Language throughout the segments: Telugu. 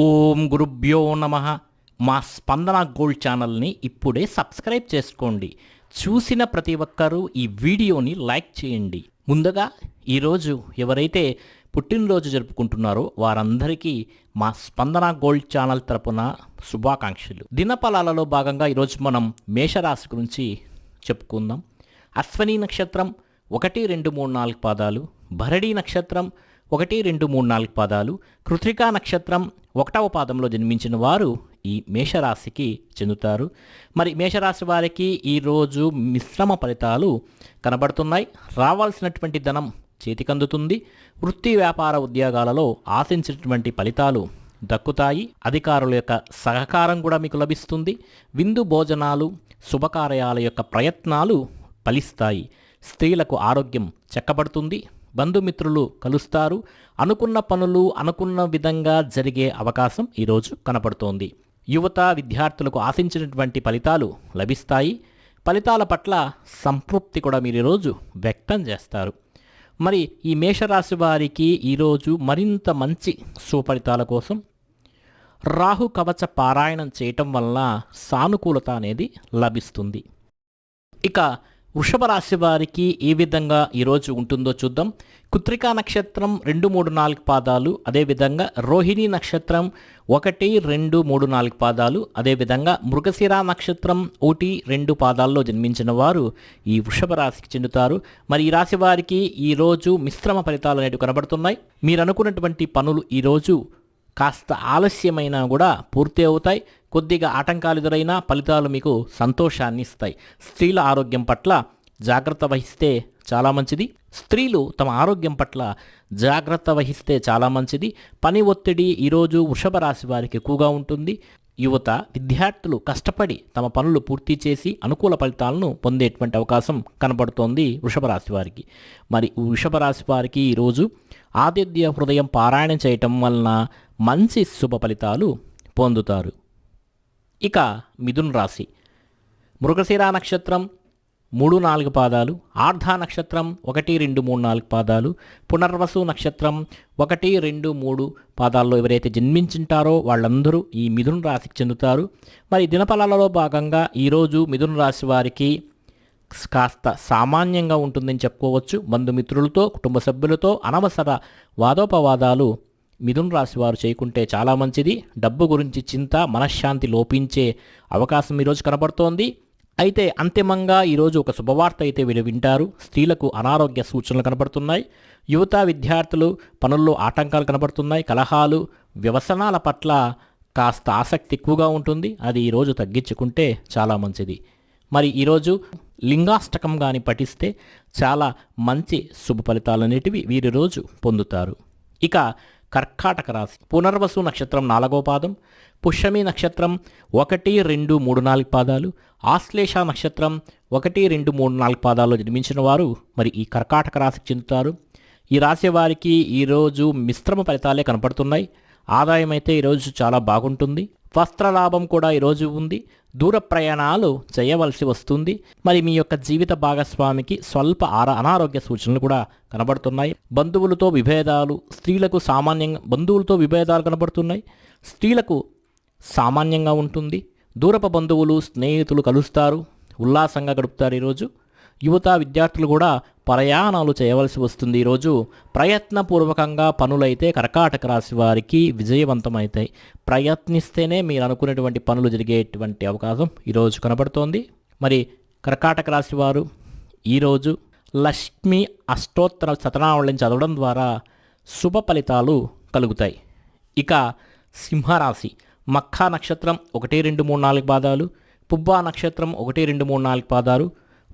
ఓం గురుభ్యో నమః. మా స్పందన గోల్డ్ ఛానల్ని ఇప్పుడే సబ్స్క్రైబ్ చేసుకోండి. చూసిన ప్రతి ఒక్కరూ ఈ వీడియోని లైక్ చేయండి. ముందుగా ఈరోజు ఎవరైతే పుట్టినరోజు జరుపుకుంటున్నారో వారందరికీ మా స్పందన గోల్డ్ ఛానల్ తరపున శుభాకాంక్షలు. దినఫలాలలో భాగంగా ఈరోజు మనం మేషరాశి గురించి చెప్పుకుందాం. అశ్వని నక్షత్రం 1, 2, 3, 4 పాదాలు, భరణి నక్షత్రం 1, 2, 3, 4 పాదాలు, కృత్తికా నక్షత్రం 1వ పాదంలో జన్మించిన వారు ఈ మేషరాశికి చెందుతారు. మరి మేషరాశి వారికి ఈరోజు మిశ్రమ ఫలితాలు కనబడుతున్నాయి. రావాల్సినటువంటి ధనం చేతికందుతుంది. వృత్తి వ్యాపార ఉద్యోగాలలో ఆశించినటువంటి ఫలితాలు దక్కుతాయి. అధికారుల యొక్క సహకారం కూడా మీకు లభిస్తుంది. విందు భోజనాలు, శుభకార్యాల యొక్క ప్రయత్నాలు ఫలిస్తాయి. స్త్రీలకు ఆరోగ్యం చక్కబడుతుంది. బంధుమిత్రులు కలుస్తారు. అనుకున్న పనులు అనుకున్న విధంగా జరిగే అవకాశం ఈరోజు కనపడుతోంది. యువత విద్యార్థులకు ఆశించినటువంటి ఫలితాలు లభిస్తాయి. ఫలితాల పట్ల సంతృప్తి కూడా మీరు ఈరోజు వ్యక్తం చేస్తారు. మరి ఈ మేషరాశి వారికి ఈరోజు మరింత మంచి సుఫలితాల కోసం రాహు కవచ పారాయణం చేయటం వల్ల సానుకూలత అనేది లభిస్తుంది. ఇక వృషభ రాశి వారికి ఏ విధంగా ఈరోజు ఉంటుందో చూద్దాం. కృత్తికా నక్షత్రం 2, 3, 4 పాదాలు, అదేవిధంగా రోహిణి నక్షత్రం 1, 2, 3, 4 పాదాలు, అదేవిధంగా మృగశిర నక్షత్రం 1, 2 పాదాల్లో జన్మించిన వారు ఈ వృషభ రాశికి చెందుతారు. మరి ఈ రాశి వారికి ఈరోజు మిశ్రమ ఫలితాలు అనేవి కనబడుతున్నాయి. మీరు అనుకున్నటువంటి పనులు ఈరోజు కాస్త ఆలస్యమైనా కూడా పూర్తి అవుతాయి. కొద్దిగా ఆటంకాలు ఎదురైనా ఫలితాలు మీకు సంతోషాన్ని ఇస్తాయి. స్త్రీల ఆరోగ్యం పట్ల జాగ్రత్త వహిస్తే చాలా మంచిది. స్త్రీలు తమ ఆరోగ్యం పట్ల జాగ్రత్త వహిస్తే చాలా మంచిది. పని ఒత్తిడి ఈరోజు వృషభ రాశి వారికి ఎక్కువగా ఉంటుంది. యువత విద్యార్థులు కష్టపడి తమ పనులు పూర్తి చేసి అనుకూల ఫలితాలను పొందేటువంటి అవకాశం కనబడుతోంది వృషభ రాశి వారికి. మరి వృషభ రాశి వారికి ఈరోజు ఆదిత్య హృదయం పారాయణం చేయటం వలన మంచి శుభ ఫలితాలు పొందుతారు. ఇక మిథున రాశి మృగశిర నక్షత్రం 3, 4 పాదాలు, ఆర్ధ నక్షత్రం 1, 2, 3, 4 పాదాలు, పునర్వసు నక్షత్రం 1, 2, 3 పాదాల్లో ఎవరైతే జన్మించుంటారో వాళ్ళందరూ ఈ మిథున రాశికి చెందుతారు. మరి దినఫలాలలో భాగంగా ఈరోజు మిథున రాశి వారికి కాస్త సామాన్యంగా ఉంటుందని చెప్పుకోవచ్చు. బంధుమిత్రులతో, కుటుంబ సభ్యులతో అనవసర వాదోపవాదాలు మిథున రాశి వారు చేయకుంటే చాలా మంచిది. డబ్బు గురించి చింత, మనశ్శాంతి లోపించే అవకాశం ఈరోజు కనబడుతోంది. అయితే అంతిమంగా ఈరోజు ఒక శుభవార్త అయితే వింటారు. స్త్రీలకు అనారోగ్య సూచనలు కనబడుతున్నాయి. యువత విద్యార్థులు పనుల్లో ఆటంకాలు కనబడుతున్నాయి. కలహాలు, వ్యసనాల పట్ల కాస్త ఆసక్తి ఎక్కువగా ఉంటుంది. అది ఈరోజు తగ్గించుకుంటే చాలా మంచిది. మరి ఈరోజు లింగాష్టకం కానీ పఠిస్తే చాలా మంచి శుభ ఫలితాలు అనేటివి వీరి రోజు పొందుతారు. ఇక కర్కాటక రాశి పునర్వసు నక్షత్రం 4వ పాదం, పుష్యమి నక్షత్రం 1, 2, 3, 4 పాదాలు, ఆశ్లేష నక్షత్రం 1, 2, 3, 4 పాదాల్లో జన్మించిన వారు మరి ఈ కర్కాటక రాశికి చెందుతారు. ఈ రాశి వారికి ఈరోజు మిశ్రమ ఫలితాలే కనపడుతున్నాయి. ఆదాయం అయితే ఈరోజు చాలా బాగుంటుంది. వస్త్రలాభం కూడా ఈరోజు ఉంది. దూర ప్రయాణాలు చేయవలసి వస్తుంది. మరి మీ యొక్క జీవిత భాగస్వామికి స్వల్ప అనారోగ్య సూచనలు కూడా కనబడుతున్నాయి. బంధువులతో విభేదాలు, స్త్రీలకు సామాన్యంగా బంధువులతో విభేదాలు కనబడుతున్నాయి. స్త్రీలకు సామాన్యంగా ఉంటుంది. దూరపు బంధువులు, స్నేహితులు కలుస్తారు, ఉల్లాసంగా గడుపుతారు. ఈరోజు యువత విద్యార్థులు కూడా ప్రయాణాలు చేయవలసి వస్తుంది. ఈరోజు ప్రయత్నపూర్వకంగా పనులైతే కర్కాటక రాశి వారికి విజయవంతమవుతాయి. ప్రయత్నిస్తేనే మీరు అనుకునేటువంటి పనులు జరిగేటువంటి అవకాశం ఈరోజు కనబడుతోంది. మరి కర్కాటక రాశి వారు ఈరోజు లక్ష్మీ అష్టోత్తర శతనావళిని చదవడం ద్వారా శుభ ఫలితాలు కలుగుతాయి. ఇక సింహరాశి మఖా నక్షత్రం 1, 2, 3, 4 పాదాలు, పుబ్బా నక్షత్రం 1, 2, 3, 4 పాదాలు,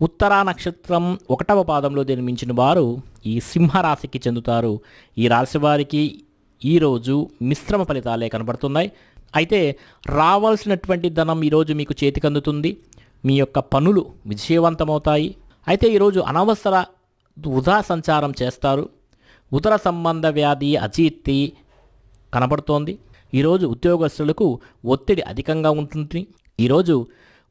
ఉత్తరా నక్షత్రం 1వ పాదంలో జన్మించిన వారు ఈ సింహరాశికి చెందుతారు. ఈ రాశి వారికి ఈరోజు మిశ్రమ ఫలితాలే కనబడుతున్నాయి. అయితే రావాల్సినటువంటి ధనం ఈరోజు మీకు చేతికందుతుంది. మీ యొక్క పనులు విజయవంతమవుతాయి. అయితే ఈరోజు అనవసర వృధా సంచారం చేస్తారు. ఉదర సంబంధ వ్యాధి, అజీర్తి కనబడుతోంది. ఈరోజు ఉద్యోగస్తులకు ఒత్తిడి అధికంగా ఉంటుంది. ఈరోజు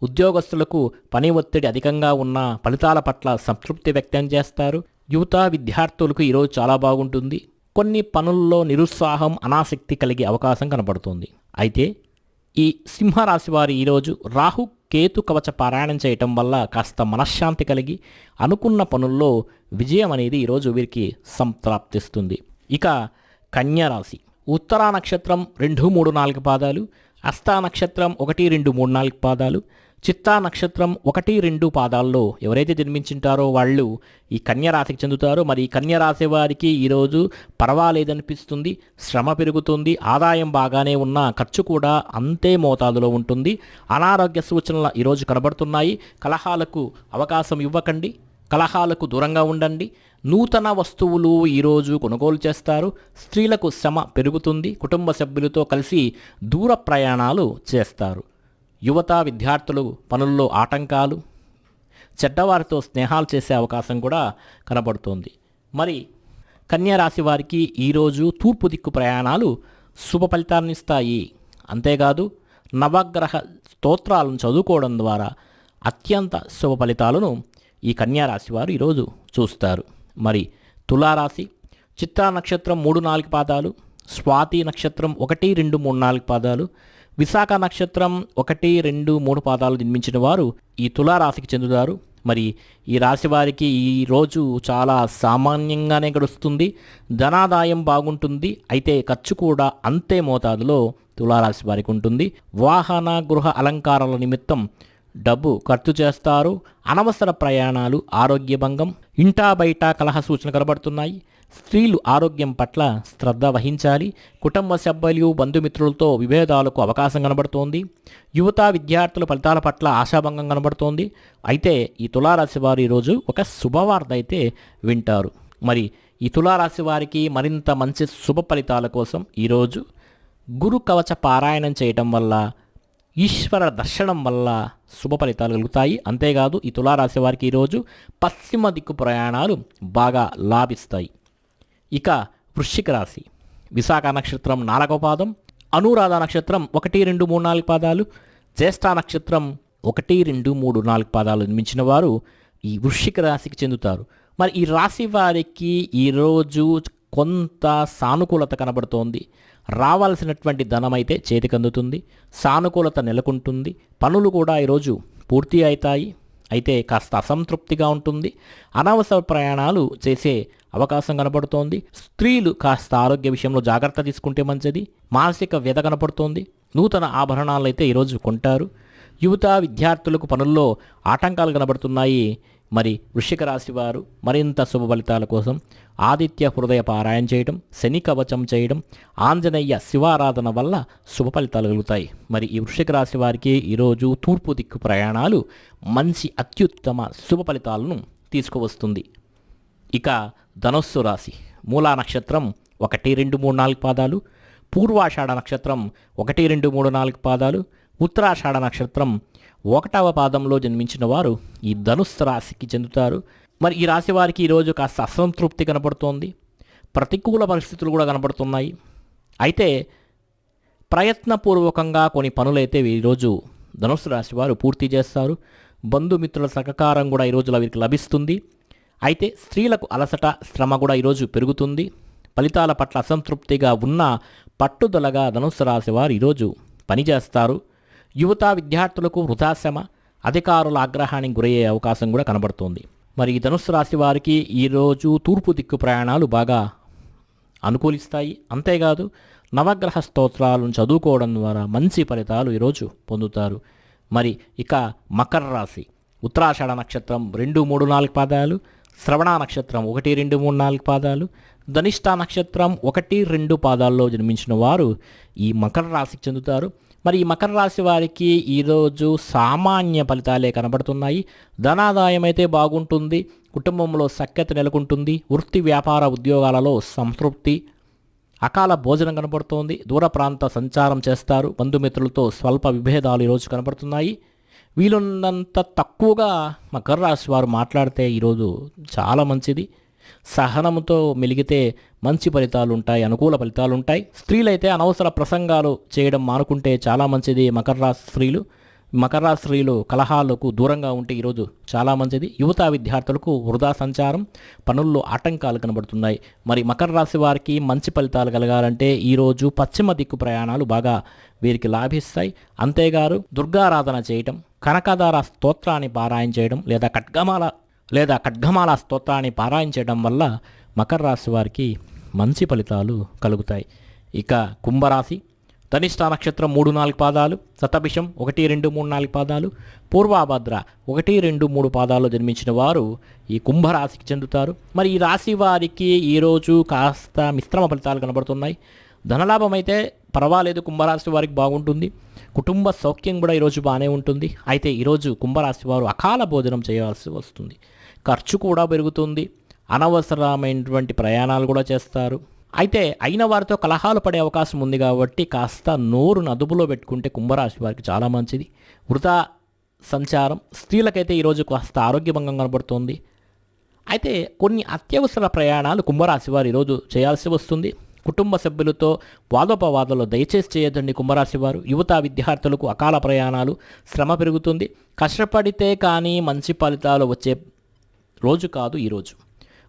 ఉద్యోగస్తులకు పని ఒత్తిడి అధికంగా ఉన్న ఫలితాల పట్ల సంతృప్తి వ్యక్తం చేస్తారు. యువత విద్యార్థులకు ఈరోజు చాలా బాగుంటుంది. కొన్ని పనుల్లో నిరుత్సాహం అనాసక్తి కలిగే అవకాశం కనబడుతుంది. అయితే ఈ సింహరాశి వారి ఈరోజు రాహు కేతు కవచ పారాయణం చేయటం వల్ల కాస్త మనశ్శాంతి కలిగి అనుకున్న పనుల్లో విజయం అనేది ఈరోజు వీరికి సంప్రాప్తిస్తుంది. ఇక కన్యా రాశి ఉత్తరా నక్షత్రం 2, 3, 4 పాదాలు, హస్తా నక్షత్రం 1, 2, 3, 4 పాదాలు, చిత్తా నక్షత్రం 1, 2 పాదాల్లో ఎవరైతే జన్మించింటారో వాళ్ళు ఈ కన్యా రాశికి చెందుతారో. మరి ఈ కన్యా రాశి వారికి ఈరోజు పర్వాలేదనిపిస్తుంది, శ్రమ పెరుగుతుంది, ఆదాయం బాగానే ఉన్నా ఖర్చు కూడా అంతే మోతాదులో ఉంటుంది. అనారోగ్య సూచనలు ఈరోజు కనబడుతున్నాయి. కలహాలకు అవకాశం ఇవ్వకండి, కలహాలకు దూరంగా ఉండండి. నూతన వస్తువులు ఈరోజు కొనుగోలు చేస్తారు. స్త్రీలకు శ్రమ పెరుగుతుంది. కుటుంబ సభ్యులతో కలిసి దూర ప్రయాణాలు చేస్తారు. యువత విద్యార్థులు పనుల్లో ఆటంకాలు, చెడ్డవారితో స్నేహాలు చేసే అవకాశం కూడా కనబడుతోంది. మరి కన్యా రాశి వారికి ఈరోజు తూర్పు దిక్కు ప్రయాణాలు శుభ ఫలితాలను ఇస్తాయి. అంతేకాదు నవగ్రహ స్తోత్రాలను చదువుకోవడం ద్వారా అత్యంత శుభ ఫలితాలను ఈ కన్యా రాశి వారు ఈరోజు చూస్తారు. మరి తులారాశి చిత్రా నక్షత్రం 3, 4 పాదాలు, స్వాతి నక్షత్రం 1, 2, 3, 4 పాదాలు, విశాఖ నక్షత్రం 1, 2, 3 పాదాలు జన్మించిన వారు ఈ తులారాశికి చెందుతారు. మరి ఈ రాశి వారికి ఈరోజు చాలా సామాన్యంగానే గడుస్తుంది. ధనాదాయం బాగుంటుంది. అయితే ఖర్చు కూడా అంతే మోతాదులో తులారాశి వారికి ఉంటుంది. వాహన గృహ అలంకారాల నిమిత్తం డబ్బు ఖర్చు చేస్తారు. అనవసర ప్రయాణాలు, ఆరోగ్య భంగం, ఇంటా బయట కలహ సూచనలు కనబడుతున్నాయి. స్త్రీలు ఆరోగ్యం పట్ల శ్రద్ధ వహించాలి. కుటుంబ సభ్యులు బంధుమిత్రులతో విభేదాలకు అవకాశం కనబడుతోంది. యువత విద్యార్థుల ఫలితాల పట్ల ఆశాభంగం కనబడుతోంది. అయితే ఈ తులారాశి వారు ఈరోజు ఒక శుభవార్త అయితే వింటారు. మరి ఈ తులారాశి వారికి మరింత మంచి శుభ ఫలితాల కోసం ఈరోజు గురు కవచ పారాయణం చేయటం వల్ల, ఈశ్వర దర్శనం వల్ల శుభ ఫలితాలు కలుగుతాయి. అంతేకాదు ఈ తులారాశి వారికి ఈరోజు పశ్చిమ దిక్కు ప్రయాణాలు బాగా లాభిస్తాయి. ఇక వృశ్చిక రాశి విశాఖ నక్షత్రం 4వ పాదం, అనురాధ నక్షత్రం 1, 2, 3, 4 పాదాలు, జ్యేష్ఠ నక్షత్రం 1, 2, 3, 4 పాదాలు నిర్మించిన వారు ఈ వృశ్చిక రాశికి చెందుతారు. మరి ఈ రాశి వారికి ఈరోజు కొంత సానుకూలత కనబడుతోంది. రావాల్సినటువంటి ధనం అయితే చేతికి అందుతుంది. సానుకూలత నెలకొంటుంది. పనులు కూడా ఈరోజు పూర్తి అవుతాయి. అయితే కాస్త అసంతృప్తిగా ఉంటుంది. అనవసర ప్రయాణాలు చేసే అవకాశం కనబడుతోంది. స్త్రీలు కాస్త ఆరోగ్య విషయంలో జాగ్రత్త తీసుకుంటే మంచిది. మానసిక వ్యధ కనబడుతోంది. నూతన ఆభరణాలు అయితే ఈరోజు కొంటారు. యువత విద్యార్థులకు పనుల్లో ఆటంకాలు కనబడుతున్నాయి. మరి వృశ్చిక రాశి వారు మరింత శుభ ఫలితాల కోసం ఆదిత్య హృదయ పారాయణ చేయడం, శని కవచం చేయడం, ఆంజనేయ శివారాధన వల్ల శుభ ఫలితాలు కలుగుతాయి. మరి ఈ వృశ్చిక రాశి వారికి ఈరోజు తూర్పు దిక్కు ప్రయాణాలు మంచి అత్యుత్తమ శుభ ఫలితాలను తీసుకువస్తుంది. ఇక ధనుస్సు రాశి మూలా నక్షత్రం 1, 2, 3, 4 పాదాలు, పూర్వాషాఢ నక్షత్రం 1, 2, 3, 4 పాదాలు, ఉత్తరాషాఢ నక్షత్రం 1వ పాదంలో జన్మించిన వారు ఈ ధనుస్సు రాశికి చెందుతారు. మరి ఈ రాశి వారికి ఈరోజు కాస్త అసంతృప్తి కనబడుతోంది. ప్రతికూల పరిస్థితులు కూడా కనబడుతున్నాయి. అయితే ప్రయత్నపూర్వకంగా కొన్ని పనులైతే ఈరోజు ధనుస్సు రాశి వారు పూర్తి చేస్తారు. బంధుమిత్రుల సహకారం కూడా ఈరోజు వీరికి లభిస్తుంది. అయితే స్త్రీలకు అలసట, శ్రమ కూడా ఈరోజు పెరుగుతుంది. ఫలితాల పట్ల అసంతృప్తిగా ఉన్న పట్టుదలగా ధనుస్సు రాశి వారు ఈరోజు పనిచేస్తారు. యువత విద్యార్థులకు వృధాశ్రమ, అధికారుల ఆగ్రహానికి గురయ్యే అవకాశం కూడా కనబడుతోంది. మరి ఈ ధనుస్సు రాశి వారికి ఈరోజు తూర్పు దిక్కు ప్రయాణాలు బాగా అనుకూలిస్తాయి. అంతేకాదు నవగ్రహ స్తోత్రాలను చదువుకోవడం ద్వారా మంచి ఫలితాలు ఈరోజు పొందుతారు. మరి ఇక మకర రాశి ఉత్తరాషాఢ నక్షత్రం 2, 3, 4 పాదాలు, శ్రవణ నక్షత్రం 1, 2, 3, 4 పాదాలు, ధనిష్ఠ నక్షత్రం 1, 2 పాదాల్లో జన్మించిన వారు ఈ మకర రాశికి చెందుతారు. మరి ఈ మకర రాశి వారికి ఈరోజు సామాన్య ఫలితాలే కనబడుతున్నాయి. ధనాదాయం అయితే బాగుంటుంది. కుటుంబంలో సఖ్యత నెలకొంటుంది. వృత్తి వ్యాపార ఉద్యోగాలలో సంతృప్తి, అకాల భోజనం కనబడుతోంది. దూర ప్రాంత సంచారం చేస్తారు. బంధుమిత్రులతో స్వల్ప విభేదాలు ఈరోజు కనబడుతున్నాయి. వీలున్నంత తక్కువగా మకర రాశి వారు మాట్లాడితే ఈరోజు చాలా మంచిది. సహనంతో మెలిగితే మంచి ఫలితాలు ఉంటాయి, అనుకూల ఫలితాలు ఉంటాయి. స్త్రీలైతే అనవసర ప్రసంగాలు చేయడం మానుకుంటే చాలా మంచిది. మకర రాశి స్త్రీలు మకర రాశిలో కలహాలకు దూరంగా ఉంటే ఈరోజు చాలా మంచిది. యువత విద్యార్థులకు వృధా సంచారం, పనుల్లో ఆటంకాలు కనబడుతున్నాయి. మరి మకర రాశి వారికి మంచి ఫలితాలు కలగాలంటే ఈరోజు పశ్చిమ దిక్కు ప్రయాణాలు బాగా వీరికి లాభిస్తాయి. అంతేగారు దుర్గారాధన చేయటం, కనకదార స్తోత్రాన్ని పారాయణ చేయడం లేదా ఖడ్గమాల స్తోత్రాన్ని పారాయణ చేయడం వల్ల మకర రాశి వారికి మంచి ఫలితాలు కలుగుతాయి. ఇక కుంభరాశి ధనిష్ట నక్షత్రం 3-4 పాదాలు, శతభిషం 1-2-3-4 పాదాలు, పూర్వాభద్ర 1-2-3 పాదాల్లో జన్మించిన వారు ఈ కుంభరాశికి చెందుతారు. మరి ఈ రాశి వారికి ఈరోజు కాస్త మిశ్రమ ఫలితాలు కనబడుతున్నాయి. ధనలాభం అయితే పర్వాలేదు, కుంభరాశి వారికి బాగుంటుంది. కుటుంబ సౌఖ్యం కూడా ఈరోజు బాగానే ఉంటుంది. అయితే ఈరోజు కుంభరాశి వారు అకాల భోజనం చేయాల్సి వస్తుంది. ఖర్చు కూడా పెరుగుతుంది. అనవసరమైనటువంటి ప్రయాణాలు కూడా చేస్తారు. అయితే అయిన వారితో కలహాలు పడే అవకాశం ఉంది కాబట్టి కాస్త నోరును అదుపులో పెట్టుకుంటే కుంభరాశి వారికి చాలా మంచిది. వృధా సంచారం స్త్రీలకైతే ఈరోజు కాస్త ఆరోగ్యభంగం కనబడుతోంది. అయితే కొన్ని అత్యవసర ప్రయాణాలు కుంభరాశి వారు ఈరోజు చేయాల్సి వస్తుంది. కుటుంబ సభ్యులతో వాదోపవాదాలు దయచేసి చేయొద్దండి కుంభరాశి వారు. యువత విద్యార్థులకు అకాల ప్రయాణాలు, శ్రమ పెరుగుతుంది. కష్టపడితే కానీ మంచి ఫలితాలు వచ్చే రోజు కాదు ఈరోజు.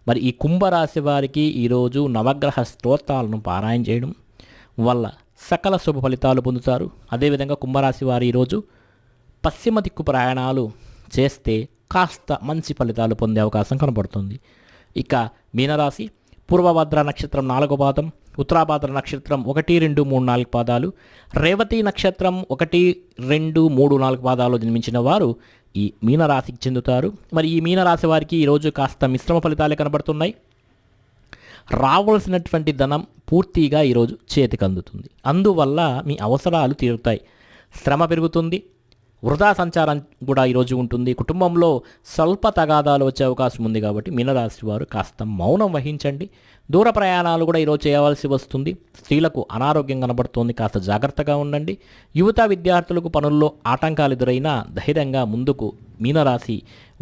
మరి ఈ కుంభరాశి వారికి ఈరోజు నవగ్రహ స్తోత్రాలను పారాయణ చేయడం వల్ల సకల శుభ ఫలితాలు పొందుతారు. అదేవిధంగా కుంభరాశి వారు ఈరోజు పశ్చిమ దిక్కు ప్రయాణాలు చేస్తే కాస్త మంచి ఫలితాలు పొందే అవకాశం కనబడుతుంది. ఇక మీనరాశి పూర్వభద్ర నక్షత్రం 4వ పాదం, ఉత్తరాభద్ర నక్షత్రం 1-2-3-4 పాదాలు, రేవతి నక్షత్రం 1-2-3-4 పాదాలు జన్మించిన వారు ఈ మీనరాశికి చెందుతారు. మరి ఈ మీనరాశి వారికి ఈరోజు కాస్త మిశ్రమ ఫలితాలే కనబడుతున్నాయి. రావాల్సినటువంటి ధనం పూర్తిగా ఈరోజు చేతికి అందుతుంది. అందువల్ల మీ అవసరాలు తీరుతాయి. శ్రమ పెరుగుతుంది. వృధా సంచారం కూడా ఈరోజు ఉంటుంది. కుటుంబంలో స్వల్ప తగాదాలు వచ్చే అవకాశం ఉంది కాబట్టి మీనరాశి వారు కాస్త మౌనం వహించండి. దూర ప్రయాణాలు కూడా ఈరోజు చేయవలసి వస్తుంది. స్త్రీలకు అనారోగ్యం కనబడుతోంది, కాస్త జాగ్రత్తగా ఉండండి. యువత విద్యార్థులకు పనుల్లో ఆటంకాలు ఎదురైనా ధైర్యంగా మీనరాశి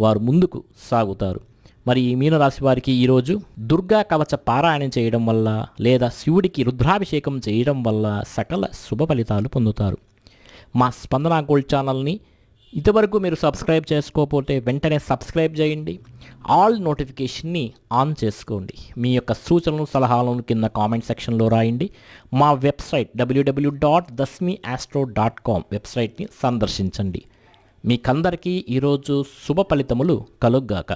వారు ముందుకు సాగుతారు. మరి ఈ మీనరాశి వారికి ఈరోజు దుర్గా కవచ పారాయణం చేయడం వల్ల లేదా శివుడికి రుద్రాభిషేకం చేయడం వల్ల సకల శుభ ఫలితాలు పొందుతారు. మా స్పందన గోల్డ్ ఛానల్ని ఇంతవరకు మీరు సబ్స్క్రైబ్ చేసుకోకపోతే వెంటనే సబ్స్క్రైబ్ చేయండి. ఆల్ నోటిఫికేషన్ని ఆన్ చేసుకోండి. మీ యొక్క సూచనలు సలహాలను కింద కామెంట్ సెక్షన్లో రాయండి. మా వెబ్సైట్ www.dasmiastro.com వెబ్సైట్ని సందర్శించండి. మీకందరికీ ఈరోజు శుభ ఫలితములు కలుగ్గాక.